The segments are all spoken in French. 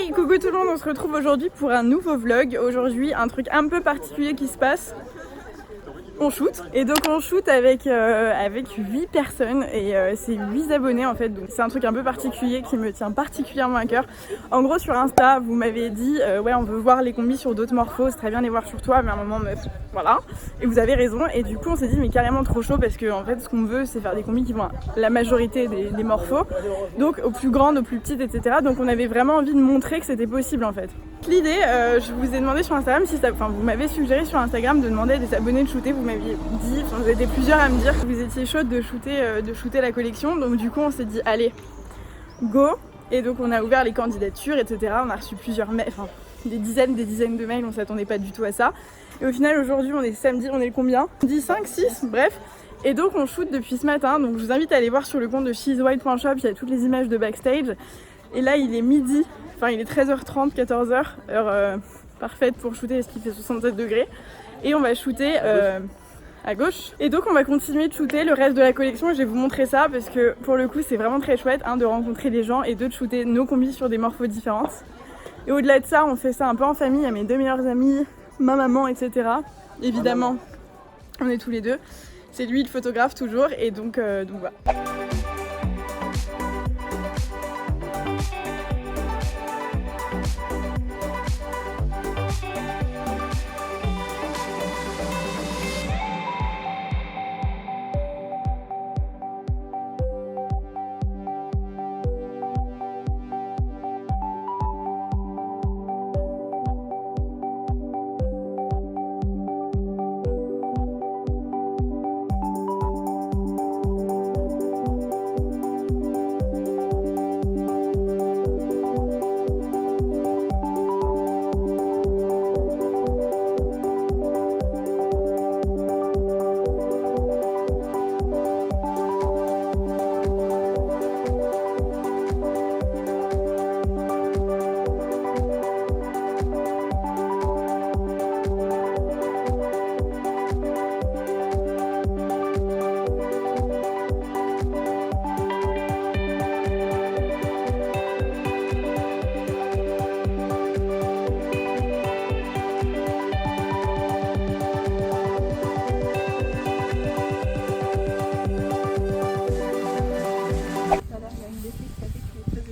Hey, coucou tout le monde, on se retrouve aujourd'hui pour un nouveau vlog. Aujourd'hui, un truc un peu particulier qui se passe. On shoot, et donc on shoot avec 8 personnes et c'est 8 abonnés en fait, donc c'est un truc un peu particulier qui me tient particulièrement à cœur. En gros sur Insta vous m'avez dit ouais on veut voir les combis sur d'autres morphos, c'est très bien de les voir sur toi mais à un moment meuf, voilà. Et vous avez raison et du coup on s'est dit mais carrément trop chaud parce que en fait ce qu'on veut c'est faire des combis qui vont à la majorité des morphos, donc aux plus grandes, aux plus petites etc. Donc on avait vraiment envie de montrer que c'était possible en fait. L'idée, je vous ai demandé sur Instagram, vous m'avez suggéré sur Instagram de demander à des abonnés de shooter, vous m'aviez dit, vous étiez plusieurs à me dire que vous étiez chaude de shooter la collection, donc du coup on s'est dit allez, go, et donc on a ouvert les candidatures etc, on a reçu plusieurs mails, enfin des dizaines de mails, on s'attendait pas du tout à ça, et au final aujourd'hui on est samedi, on est le combien ? 10, 5, 6, bref. Et donc on shoot depuis ce matin, donc je vous invite à aller voir sur le compte de sheswhite.shop, il y a toutes les images de backstage, et là il est midi. Enfin il est 13h30, 14h, heure parfaite pour shooter parce qu'il fait 67 degrés. Et on va shooter à gauche. Et donc on va continuer de shooter le reste de la collection et je vais vous montrer ça parce que pour le coup c'est vraiment très chouette de rencontrer des gens et de shooter nos combis sur des morphos différentes. Et au-delà de ça on fait ça un peu en famille, il y a mes deux meilleurs amis, ma maman etc. Évidemment on est tous les deux. C'est lui le photographe toujours et donc voilà.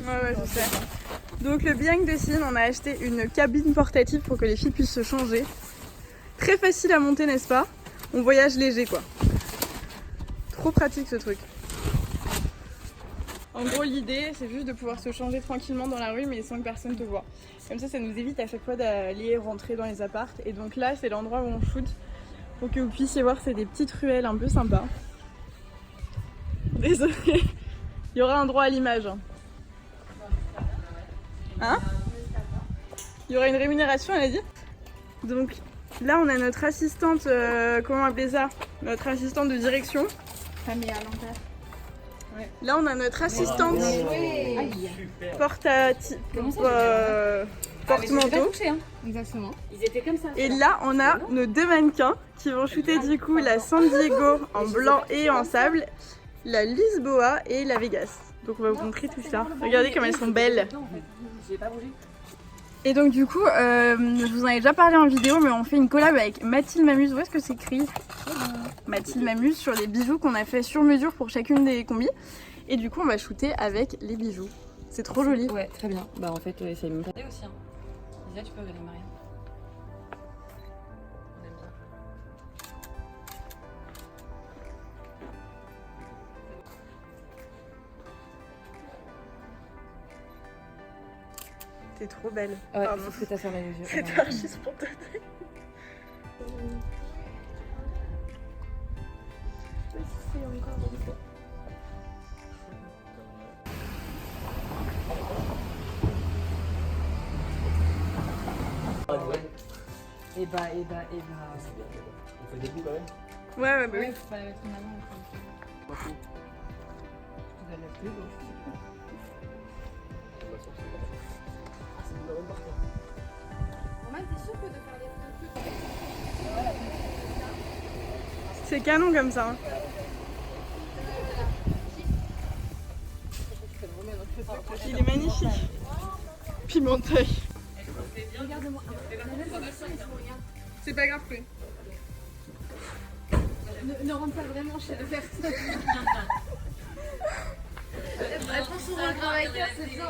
Ouais, je sais. Donc le behind the scene, on a acheté une cabine portative pour que les filles puissent se changer. Très facile à monter, n'est-ce pas? On voyage léger quoi. Trop pratique ce truc. En gros l'idée c'est juste de pouvoir se changer tranquillement dans la rue mais sans que personne te voit. Comme ça nous évite à chaque fois d'aller rentrer dans les apparts. Et donc là c'est l'endroit où on shoot pour que vous puissiez voir, c'est des petites ruelles un peu sympas. Désolée, il y aura un droit à l'image. Hein? Il y aura une rémunération, elle a dit. Donc là on a notre assistante, comment appeler ça? Notre assistante de direction. Mais à l'envers. Ouais. Là on a notre assistante porte-manteau. Hein. Exactement. Ils étaient comme ça. Et là on a nos deux mannequins qui vont shooter du coup la San Diego en blanc et en sable, la Lisboa et la Vegas. Donc on va vous montrer tout ça. Regardez comme elles sont belles. J'ai pas bougé. Et donc du coup, je vous en ai déjà parlé en vidéo, mais on fait une collab avec Mathilde Mamuse. Où est-ce que c'est écrit? Mathilde Mamuse sur les bijoux qu'on a fait sur mesure pour chacune des combis. Et du coup, on va shooter avec les bijoux. C'est trop joli. Ouais, très bien. Bah en fait, c'est une cadeau aussi. Hein. Lisa, tu peux regarder Maria. On aime bien. T'es trop belle. Ouais, c'est ce que t'as fermé les yeux. C'est archi spontané. Et bah. On fait des coups quand même. Ouais, bah oui. Faut pas la mettre en avant. Pas fou. Tu dois la plus gauche. C'est une bonne partie. Romain, t'es sûr que de faire des trucs? C'est canon comme ça. Hein. Il est magnifique. Pimenteuil. Regarde-moi. Même pas dessus, il faut rien. C'est pas grave, Chloé. Ne rentre pas vraiment chez la personne. Prends souvent le travail, c'est bien.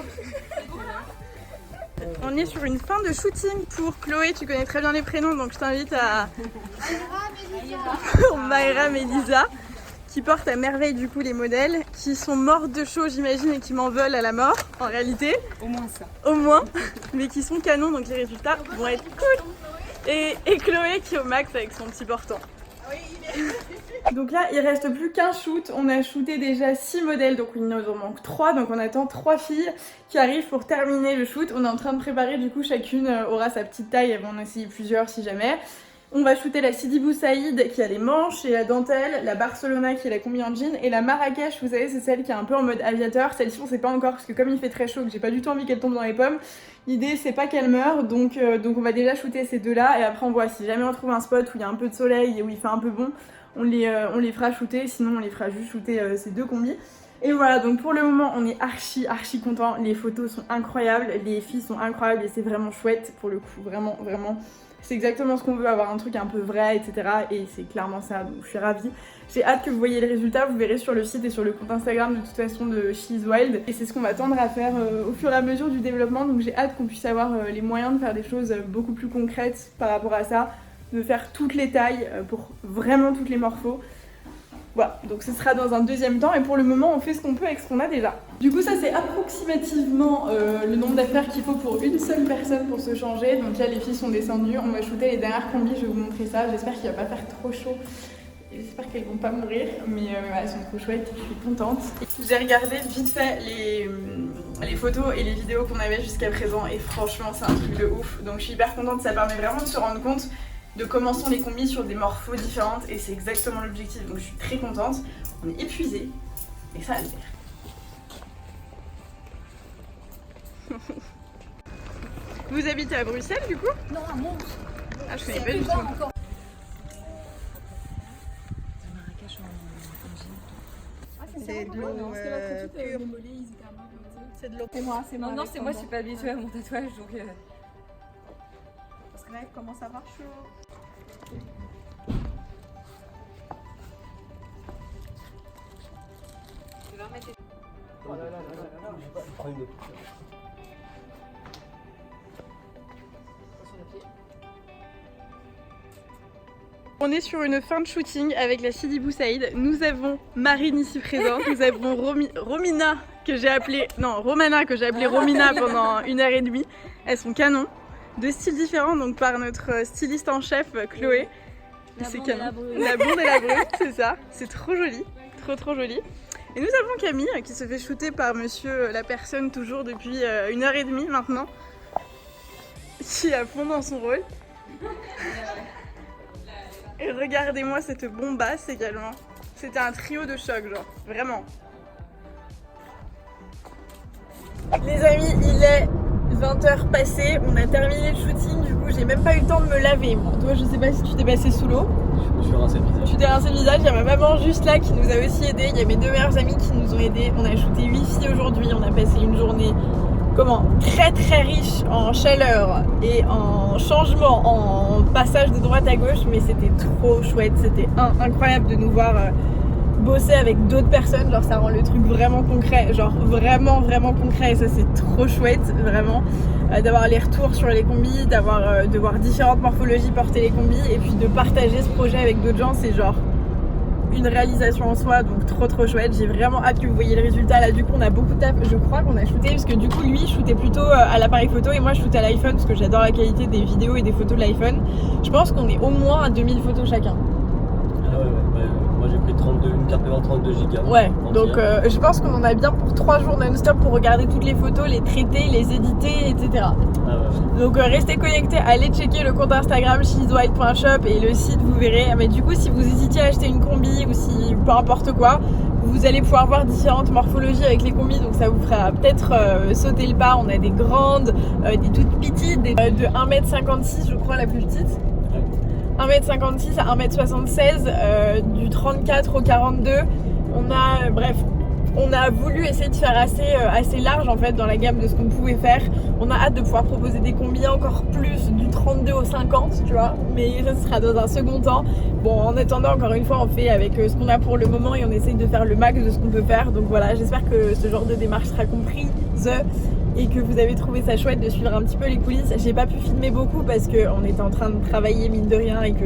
On est sur une fin de shooting pour Chloé, tu connais très bien les prénoms donc je t'invite à pour Mayra, Mélisa, qui portent à merveille du coup les modèles, qui sont mortes de chaud j'imagine et qui m'en veulent à la mort en réalité. Au moins ça. Au moins, mais qui sont canons donc les résultats vont être cool. Et Chloé qui est au max avec son petit portant. Donc là il reste plus qu'un shoot, on a shooté déjà 6 modèles donc il nous en manque 3 donc on attend 3 filles qui arrivent pour terminer le shoot. On est en train de préparer du coup chacune aura sa petite taille, elles vont en essayer plusieurs si jamais. On va shooter la Sidi Bou Saïd qui a les manches et la dentelle, la Barcelona qui est la combi en jean et la Marrakech vous savez c'est celle qui est un peu en mode aviateur. Celle-ci on sait pas encore parce que comme il fait très chaud que j'ai pas du tout envie qu'elle tombe dans les pommes, l'idée c'est pas qu'elle meure donc on va déjà shooter ces deux là et après on voit si jamais on trouve un spot où il y a un peu de soleil et où il fait un peu bon on les fera shooter, sinon on les fera juste shooter ces deux combis. Et voilà, donc pour le moment on est archi content, les photos sont incroyables, les filles sont incroyables et c'est vraiment chouette pour le coup, vraiment. C'est exactement ce qu'on veut, avoir un truc un peu vrai, etc. Et c'est clairement ça, donc je suis ravie. J'ai hâte que vous voyez les résultats, vous verrez sur le site et sur le compte Instagram de toute façon de She's Wild. Et c'est ce qu'on va tendre à faire au fur et à mesure du développement, donc j'ai hâte qu'on puisse avoir les moyens de faire des choses beaucoup plus concrètes par rapport à ça, de faire toutes les tailles pour vraiment toutes les morphos. Voilà, donc ce sera dans un deuxième temps et pour le moment on fait ce qu'on peut avec ce qu'on a déjà. Du coup ça c'est approximativement le nombre d'affaires qu'il faut pour une seule personne pour se changer. Donc là les filles sont descendues, on va shooter les dernières combis, je vais vous montrer ça. J'espère qu'il va pas faire trop chaud. J'espère qu'elles vont pas mourir, mais elles sont trop chouettes, je suis contente. J'ai regardé vite fait les photos et les vidéos qu'on avait jusqu'à présent et franchement c'est un truc de ouf. Donc je suis hyper contente, ça permet vraiment de se rendre compte de comment sont les combis sur des morphos différentes et c'est exactement l'objectif donc je suis très contente. On est épuisé et ça va le faire. Vous habitez à Bruxelles du coup? Non, un monstre. Ah je connais pas du tout. Encore. C'est de l'eau pure. C'est de l'eau. C'est moi. Non, c'est moi, je suis pas habituée à mon tatouage donc. Parce que là il commence à avoir chaud. On est sur une fin de shooting avec la Sidi Bou Saïd. Nous avons Marine ici présente, nous avons Romina que j'ai appelée, non Romana que j'ai appelée Romina pendant 1h30. Elles sont canons, de styles différents donc par notre styliste en chef Chloé. C'est canon. La blonde et la brune, c'est ça. C'est trop joli, trop joli. Et nous avons Camille qui se fait shooter par monsieur la personne toujours depuis 1h30 maintenant, qui est à fond dans son rôle. Et regardez-moi cette bombasse également. C'était un trio de choc, genre, vraiment. Les amis, il est 20h passées, on a terminé le shooting, du coup j'ai même pas eu le temps de me laver. Bon, toi je sais pas si tu t'es passé sous l'eau. Je suis rincé le visage. Tu t'es rincé le visage, il y a ma maman juste là qui nous a aussi aidé, il y a mes deux meilleures amies qui nous ont aidés. On a shooté 8 filles aujourd'hui, on a passé une journée très riche en chaleur et en changement, en passage de droite à gauche, mais c'était trop chouette, c'était incroyable de nous voir bosser avec d'autres personnes, genre ça rend le truc vraiment concret, genre vraiment concret et ça c'est trop chouette, vraiment, d'avoir les retours sur les combis, de voir différentes morphologies porter les combis et puis de partager ce projet avec d'autres gens, c'est genre une réalisation en soi, donc trop chouette. J'ai vraiment hâte que vous voyez le résultat. Là du coup on a beaucoup de taf, je crois qu'on a shooté parce que du coup lui shootait plutôt à l'appareil photo et moi je shootais à l'iPhone parce que j'adore la qualité des vidéos et des photos de l'iPhone. Je pense qu'on est au moins à 2000 photos chacun. Ah ouais. Moi j'ai pris une carte mémoire 32 Go. Ouais, donc je pense qu'on en a bien pour 3 jours non-stop pour regarder toutes les photos, les traiter, les éditer, etc. Ah ouais. Donc restez connectés, allez checker le compte Instagram she'swild.shop et le site, vous verrez. Mais du coup si vous hésitiez à acheter une combi ou si peu importe quoi, vous allez pouvoir voir différentes morphologies avec les combis, donc ça vous fera peut-être sauter le pas. On a des grandes, des toutes petites, de 1m56 je crois la plus petite. 1m56 à 1m76, du 34 au 42. On a, bref, On a voulu essayer de faire assez large en fait dans la gamme de ce qu'on pouvait faire. On a hâte de pouvoir proposer des combis encore plus du 32 au 50, tu vois, mais ça sera dans un second temps. Bon, en attendant, encore une fois, on fait avec ce qu'on a pour le moment et on essaye de faire le max de ce qu'on peut faire. Donc voilà, j'espère que ce genre de démarche sera comprise et que vous avez trouvé ça chouette de suivre un petit peu les coulisses. J'ai pas pu filmer beaucoup parce qu'on était en train de travailler mine de rien et que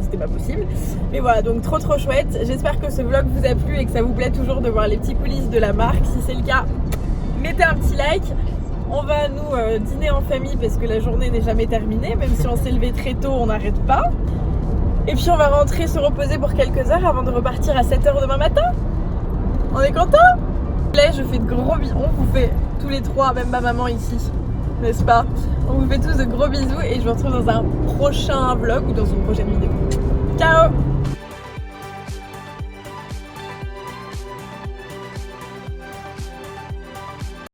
c'était pas possible. Mais voilà, donc trop chouette. J'espère que ce vlog vous a plu et que ça vous plaît toujours de voir les petits coulisses de la marque. Si c'est le cas, mettez un petit like. On va nous dîner en famille parce que la journée n'est jamais terminée. Même si on s'est levé très tôt, on n'arrête pas. Et puis on va rentrer se reposer pour quelques heures avant de repartir à 7h demain matin. On est content? Là, je fais de gros bisous. On vous fait tous les trois, même ma maman ici, n'est-ce pas? On vous fait tous de gros bisous et je vous retrouve dans un prochain vlog ou dans une prochaine vidéo. Ciao!